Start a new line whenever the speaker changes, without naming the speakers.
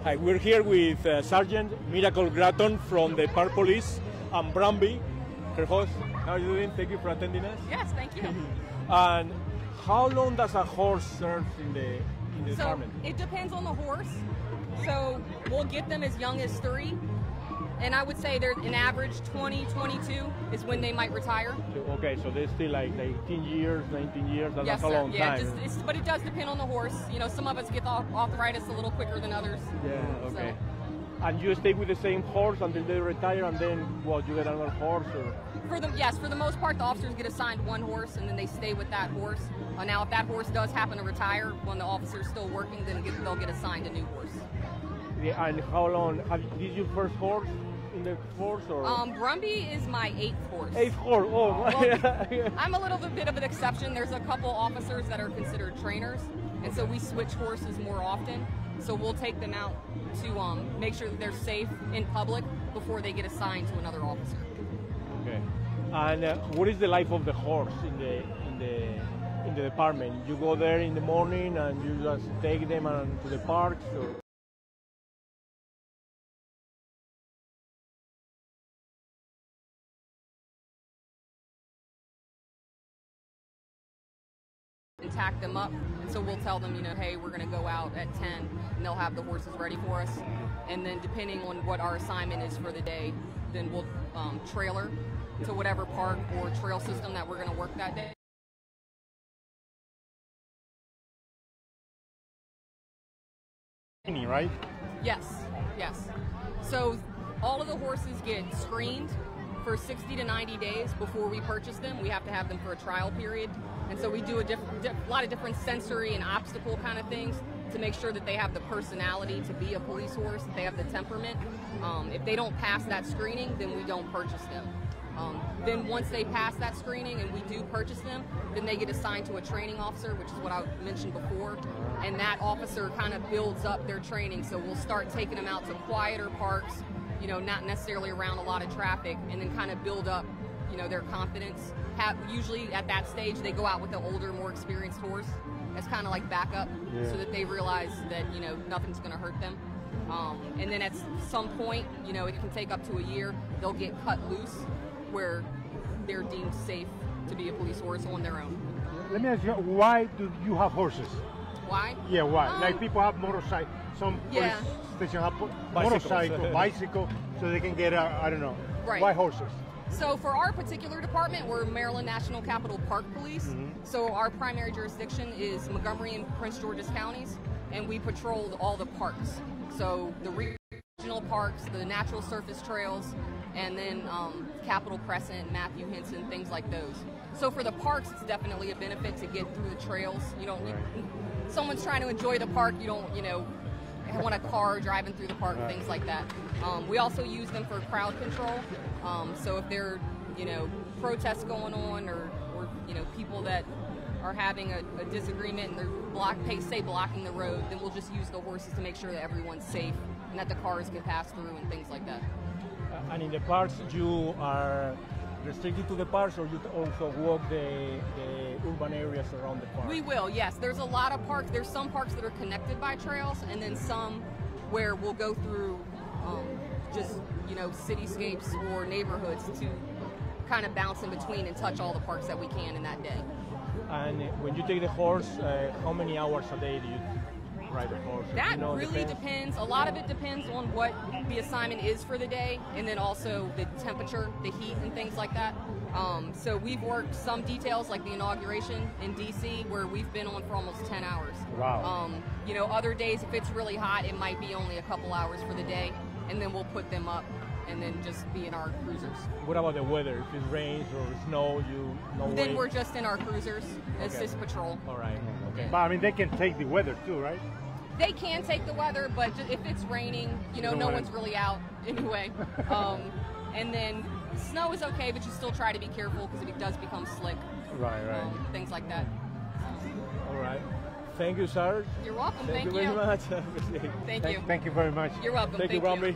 Hi, we're here with Sergeant Miracle Gratton from the Park Police and Brumby, her host. How are you doing? Thank you for attending us.
Yes, thank you.
And how long does a horse serve in the department?
It depends on the horse. So we'll get them as young as 3. And I would say they're an average 20, 22 is when they might retire.
Okay, so they're still like 18 years, 19 years. That's a long time.
But it does depend on the horse. You know, some of us get arthritis a little quicker than others.
Yeah, okay.
So.
And you stay with the same horse until they retire, and then what? You get another horse, or?
Yes, for the most part, the officers get assigned one horse, and then they stay with that horse. Now, if that horse does happen to retire when the officer's still working, then they'll get assigned a new horse.
Yeah, and how long? This your first horse in the force, or?
Brumby is my 8th horse.
8th horse. Oh,
well, I'm a little bit of an exception. There's a couple officers that are considered trainers, and so we switch horses more often. So we'll take them out to make sure that they're safe in public before they get assigned to another officer.
Okay. And what is the life of the horse in the department? You go there in the morning and you just take them to the parks, or?
And tack them up, and so we'll tell them, you know, hey, we're going to go out at 10, and they'll have the horses ready for us. And then depending on what our assignment is for the day, then we'll trailer to whatever park or trail system that we're going to work that day.
Right?
Yes. So all of the horses get screened for 60 to 90 days before we purchase them. We have to have them for a trial period. And so we do a lot of different sensory and obstacle kind of things to make sure that they have the personality to be a police horse, that they have the temperament. If they don't pass that screening, then we don't purchase them. Then once they pass that screening and we do purchase them, then they get assigned to a training officer, which is what I mentioned before. And that officer kind of builds up their training. So we'll start taking them out to quieter parks, you know, not necessarily around a lot of traffic, and then kind of build up, you know, their confidence. Usually at that stage, they go out with the older, more experienced horse as kind of like backup, so that they realize that, you know, nothing's going to hurt them. And then at some point, you know, it can take up to a year, they'll get cut loose where they're deemed safe to be a police horse on their own.
Let me ask you, why do you have horses?
Why?
Yeah, why? Like people have motorcycles, some police stations have bicycle, so they can get, I don't know.
Right.
Why horses?
So for our particular department, we're Maryland National Capital Park Police. So our primary jurisdiction is Montgomery and Prince George's counties, and we patrol all the parks. So the regional parks, the natural surface trails, and then Capitol Crescent, Matthew Henson, things like those. So for the parks, it's definitely a benefit to get through the trails. You don't, someone's trying to enjoy the park, you don't, you know, want a car driving through the park, things like that. We also use them for crowd control. So if there are, you know, protests going on, or you know, people that are having a disagreement and they're blocking the road, then we'll just use the horses to make sure that everyone's safe and that the cars can pass through and things like that.
And in the parks, you are restricted to the parks, or you also walk the urban areas around the park?
We will, yes. There's a lot of parks. There's some parks that are connected by trails, and then some where we'll go through just, you know, cityscapes or neighborhoods to kind of bounce in between and touch all the parks that we can in that day.
And when you take the horse, how many hours a day do you ride the horse?
That really depends. A lot of it depends on what the assignment is for the day, and then also the temperature, the heat, and things like that. So we've worked some details like the inauguration in DC where we've been on for almost 10 hours.
Wow.
You know, other days, if it's really hot, it might be only a couple hours for the day, and then we'll put them up and then just be in our cruisers.
What about the weather? If it rains or snow,
then we're just in our cruisers. It's just patrol.
All right. Okay.
But I mean, they can take the weather too, right?
They can take the weather, but if it's raining, you know, no one's really out anyway. And then snow is okay, but you still try to be careful because it does become slick.
Right.
Things like that.
All right. Thank you, Sarge.
You're welcome.
Thank you very much.
Thank you.
Thank you very much.
You're welcome.
Thank you, Brumby.